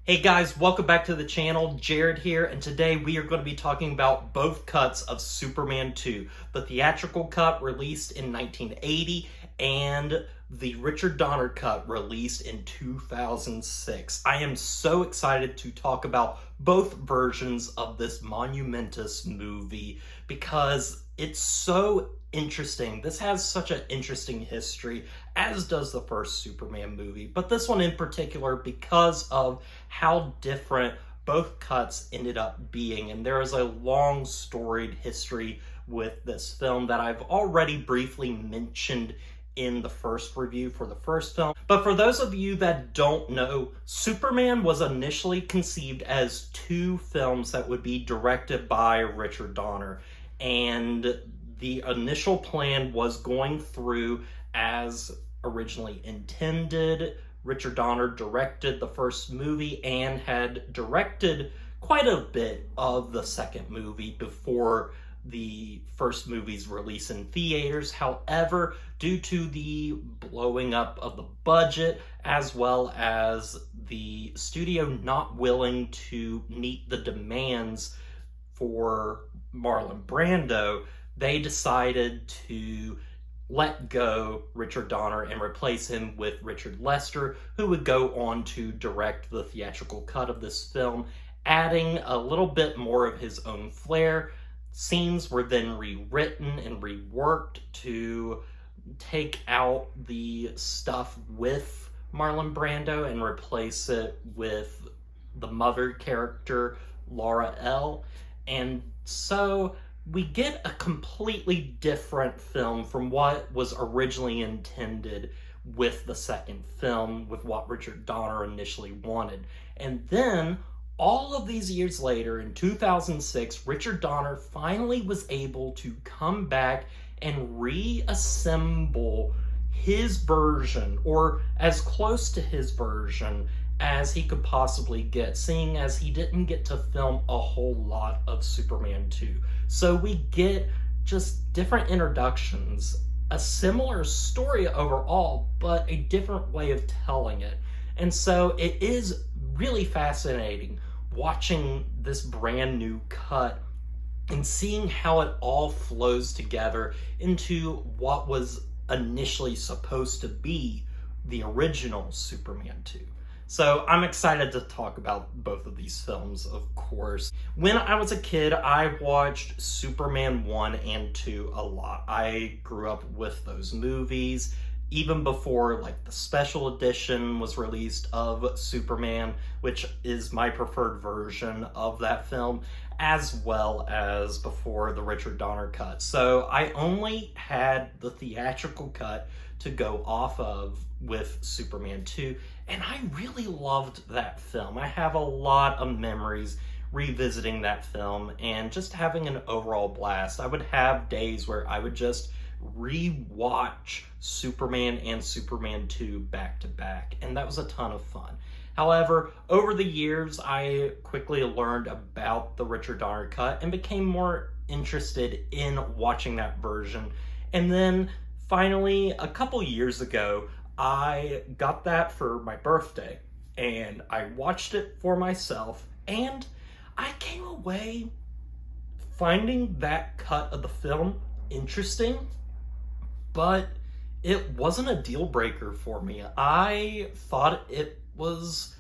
Hey guys, welcome back to the channel. Jared here, and today we are going to be talking about both cuts of Superman 2. The theatrical cut released in 1980 and the Richard Donner cut released in 2006. I am so excited to talk about both versions of this monumentous movie because it's so interesting. This has such an interesting history, as does the first Superman movie, but this one in particular because of how different both cuts ended up being. And there is a long storied history with this film that I've already briefly mentioned in the first review for the first film. But for those of you that don't know, Superman was initially conceived as two films that would be directed by Richard Donner, and the initial plan was going through as originally intended. Richard Donner directed the first movie and had directed quite a bit of the second movie before the first movie's release in theaters. However, due to the blowing up of the budget, as well as the studio not willing to meet the demands for Marlon Brando, they decided to let go Richard Donner and replace him with Richard Lester, who would go on to direct the theatrical cut of this film, adding a little bit more of his own flair. Scenes were then rewritten and reworked to take out the stuff with Marlon Brando and replace it with the mother character, Laura L. And so we get a completely different film from what was originally intended with the second film, with what Richard Donner initially wanted. And then, all of these years later, in 2006, Richard Donner finally was able to come back and reassemble his version, or as close to his version as he could possibly get, seeing as he didn't get to film a whole lot of Superman 2. So we get just different introductions, a similar story overall, but a different way of telling it. And so it is really fascinating watching this brand new cut and seeing how it all flows together into what was initially supposed to be the original Superman 2. So I'm excited to talk about both of these films, of course. When I was a kid, I watched Superman 1 and 2 a lot. I grew up with those movies, even before like the special edition was released of Superman, which is my preferred version of that film, as well as before the Richard Donner cut. So I only had the theatrical cut to go off of with Superman 2, and I really loved that film. I have a lot of memories revisiting that film and just having an overall blast. I would have days where I would just re-watch Superman and Superman 2 back to back, and that was a ton of fun. However, over the years, I quickly learned about the Richard Donner cut and became more interested in watching that version. And then finally, a couple years ago, I got that for my birthday, and I watched it for myself, and I came away finding that cut of the film interesting, but it wasn't a deal breaker for me. I thought it was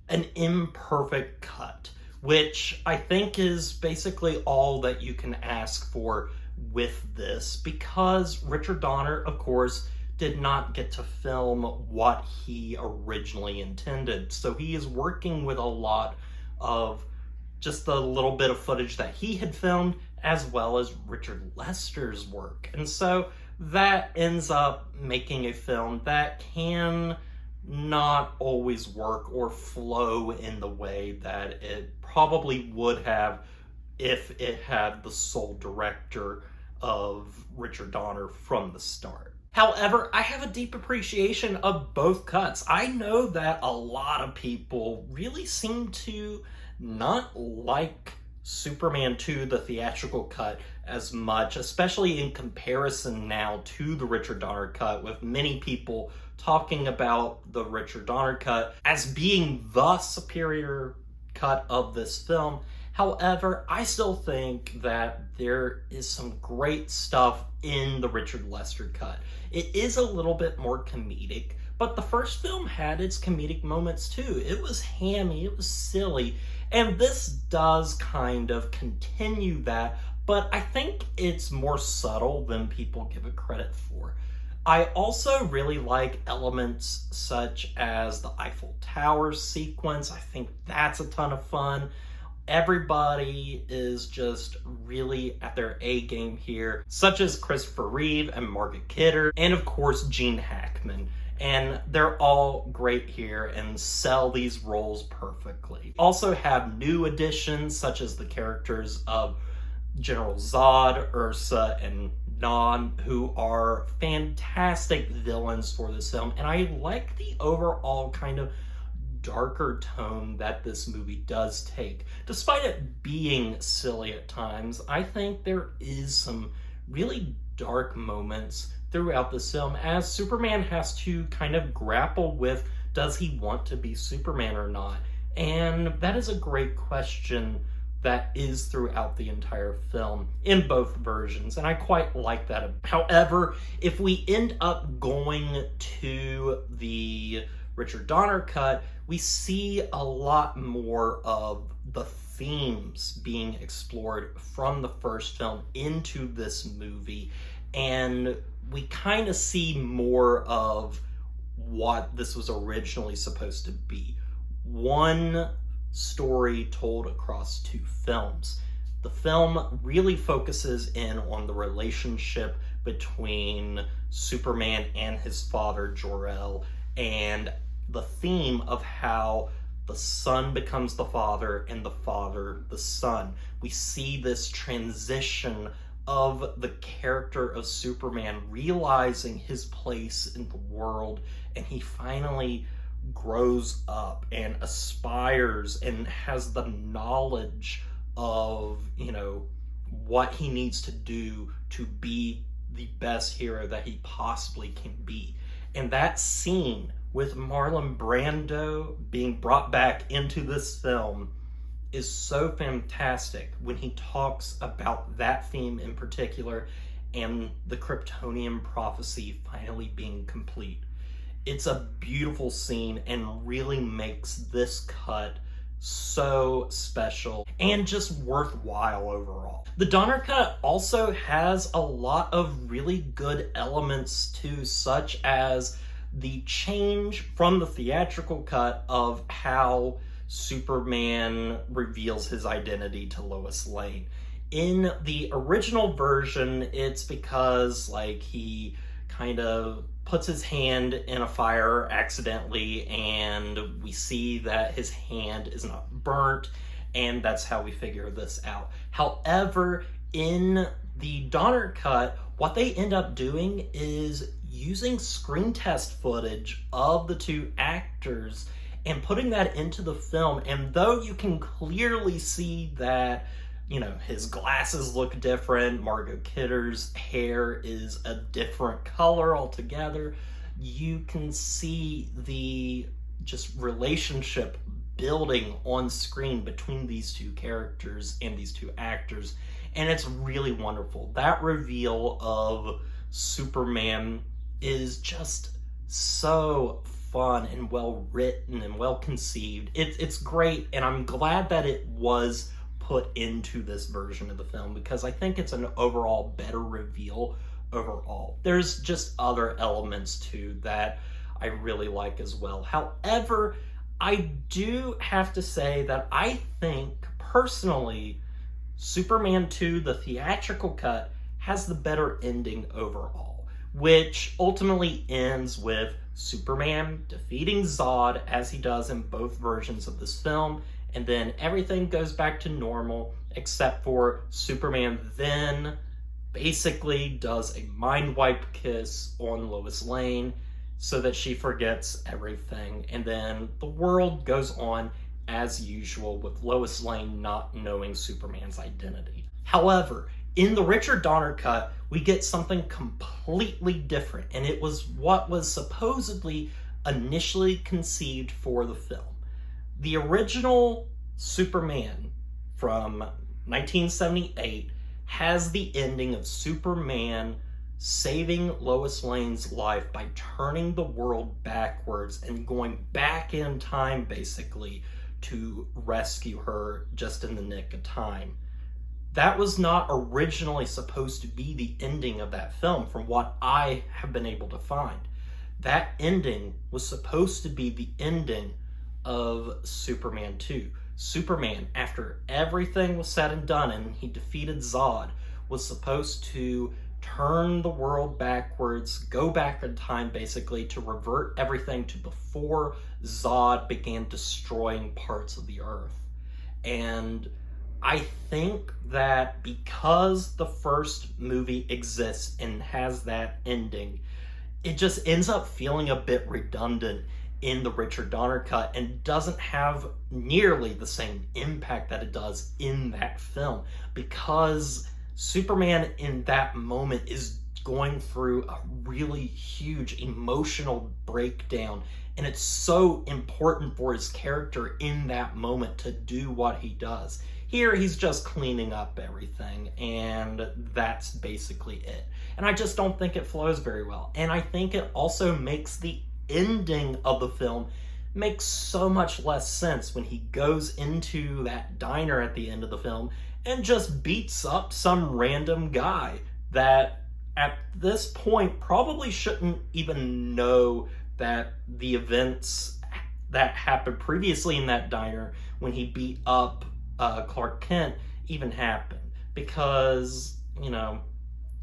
an imperfect cut, which I think is basically all that you can ask for with this, because Richard Donner, of course, did not get to film what he originally intended. So he is working with a lot of just the little bit of footage that he had filmed, as well as Richard Lester's work. And so that ends up making a film that can not always work or flow in the way that it probably would have if it had the sole director of Richard Donner from the start. However, I have a deep appreciation of both cuts. I know that a lot of people really seem to not like Superman 2, the theatrical cut, as much, especially in comparison now to the Richard Donner cut, with many people talking about the Richard Donner cut as being the superior cut of this film. However, I still think that there is some great stuff in the Richard Lester cut. It is a little bit more comedic, but the first film had its comedic moments too. It was hammy, it was silly, and this does kind of continue that, but I think it's more subtle than people give it credit for. I also really like elements such as the Eiffel Tower sequence. I think that's a ton of fun. Everybody is just really at their A game here, such as Christopher Reeve and Margaret Kidder, and of course Gene Hackman. And they're all great here and sell these roles perfectly. Also have new additions such as the characters of General Zod, Ursa, and Non, who are fantastic villains for this film. And I like the overall kind of darker tone that this movie does take. Despite it being silly at times, I think there is some really dark moments throughout this film as Superman has to kind of grapple with, does he want to be Superman or not? And that is a great question that is throughout the entire film in both versions, and I quite like that. However, if we end up going to the Richard Donner cut, we see a lot more of the themes being explored from the first film into this movie, and we kind of see more of what this was originally supposed to be. One story told across two films. The film really focuses in on the relationship between Superman and his father, Jor-El, and the theme of how the son becomes the father and the father the son. We see this transition of the character of Superman realizing his place in the world, and he finally grows up and aspires and has the knowledge of, what he needs to do to be the best hero that he possibly can be. And that scene with Marlon Brando being brought back into this film is so fantastic when he talks about that theme in particular and the Kryptonian prophecy finally being complete. It's a beautiful scene and really makes this cut so special and just worthwhile overall. The Donner cut also has a lot of really good elements too, such as the change from the theatrical cut of how Superman reveals his identity to Lois Lane. In the original version, it's because he kind of puts his hand in a fire accidentally, and we see that his hand is not burnt, and that's how we figure this out. However, in the Donner cut, what they end up doing is using screen test footage of the two actors and putting that into the film. And though you can clearly see that, his glasses look different, Margot Kidder's hair is a different color altogether, you can see the just relationship building on screen between these two characters and these two actors, and it's really wonderful. That reveal of Superman is just so fun and well written and well conceived. It's great, and I'm glad that it was put into this version of the film because I think it's an overall better reveal overall. There's just other elements too that I really like as well. However, I do have to say that I think personally Superman 2, the theatrical cut, has the better ending overall, which ultimately ends with Superman defeating Zod as he does in both versions of this film, and then everything goes back to normal except for Superman then basically does a mind wipe kiss on Lois Lane so that she forgets everything, and then the world goes on as usual with Lois Lane not knowing Superman's identity. However, In the Richard Donner cut, we get something completely different, and it was what was supposedly initially conceived for the film. The original Superman from 1978 has the ending of Superman saving Lois Lane's life by turning the world backwards and going back in time, basically, to rescue her just in the nick of time. That was not originally supposed to be the ending of that film, from what I have been able to find. That ending was supposed to be the ending of Superman 2. Superman, after everything was said and done and he defeated Zod, was supposed to turn the world backwards, go back in time basically, to revert everything to before Zod began destroying parts of the earth. And I think that because the first movie exists and has that ending, it just ends up feeling a bit redundant in the Richard Donner cut and doesn't have nearly the same impact that it does in that film, because Superman in that moment is going through a really huge emotional breakdown, and it's so important for his character in that moment to do what he does. Here, he's just cleaning up everything, and that's basically it. And I just don't think it flows very well. And I think it also makes the ending of the film makes so much less sense when he goes into that diner at the end of the film and just beats up some random guy that at this point probably shouldn't even know that the events that happened previously in that diner when he beat up Clark Kent even happened, because, you know,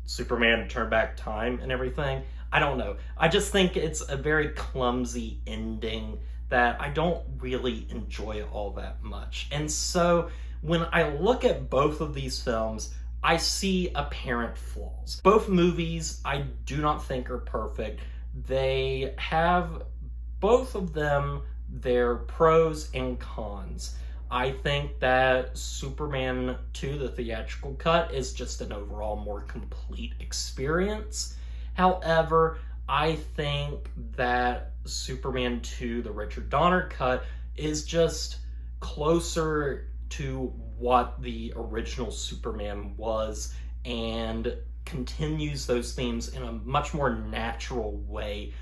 Superman turned back time and everything. I don't know. I just think it's a very clumsy ending that I don't really enjoy all that much. And so when I look at both of these films, I see apparent flaws. Both movies I do not think are perfect. They have, both of them, their pros and cons. I think that Superman 2, the theatrical cut, is just an overall more complete experience. However, I think that Superman 2, the Richard Donner cut, is just closer to what the original Superman was and continues those themes in a much more natural way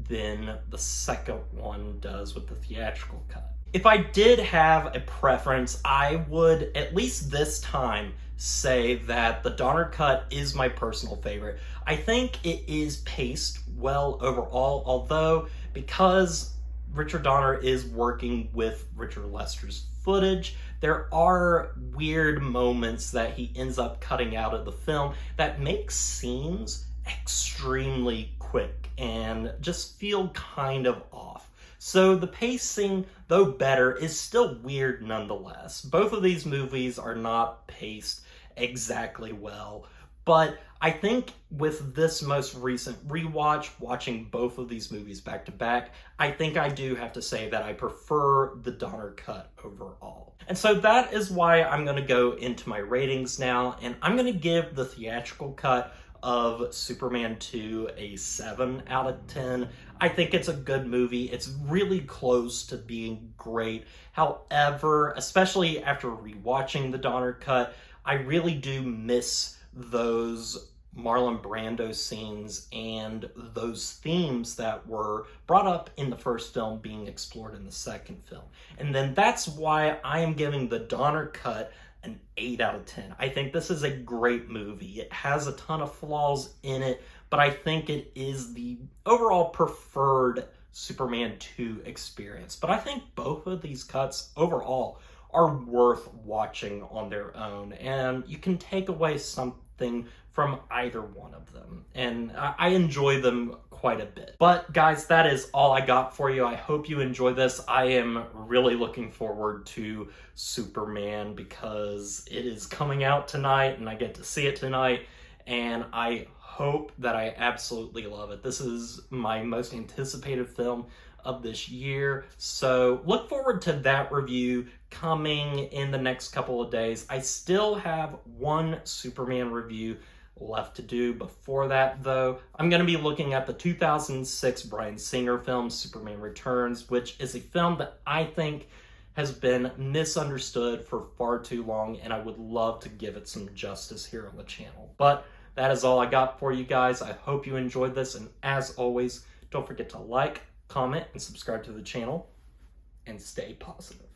than the second one does with the theatrical cut. If I did have a preference, I would, at least this time, say that the Donner cut is my personal favorite. I think it is paced well overall, although because Richard Donner is working with Richard Lester's footage, there are weird moments that he ends up cutting out of the film that make scenes extremely quick and just feel kind of off. So the pacing, though better, is still weird nonetheless. Both of these movies are not paced exactly well, but I think with this most recent rewatch, watching both of these movies back to back, I think I do have to say that I prefer the Donner cut overall. And so that is why I'm going to go into my ratings now, and I'm going to give the theatrical cut of Superman 2 a 7 out of 10. I think it's a good movie. It's really close to being great. However, especially after rewatching the Donner cut, I really do miss those Marlon Brando scenes and those themes that were brought up in the first film being explored in the second film. And then that's why I am giving the Donner cut an 8 out of 10. I think this is a great movie. It has a ton of flaws in it, but I think it is the overall preferred Superman 2 experience. But I think both of these cuts overall are worth watching on their own, and you can take away something from either one of them, and I enjoy them quite a bit. But guys, that is all I got for you. I hope you enjoy this. I am really looking forward to Superman because it is coming out tonight and I get to see it tonight, and I hope that I absolutely love it. This is my most anticipated film of this year. So look forward to that review coming in the next couple of days. I still have one Superman review left to do. Before that, though, I'm going to be looking at the 2006 Bryan Singer film, Superman Returns, which is a film that I think has been misunderstood for far too long, and I would love to give it some justice here on the channel. But that is all I got for you guys. I hope you enjoyed this, and as always, don't forget to like, comment, and subscribe to the channel, and stay positive.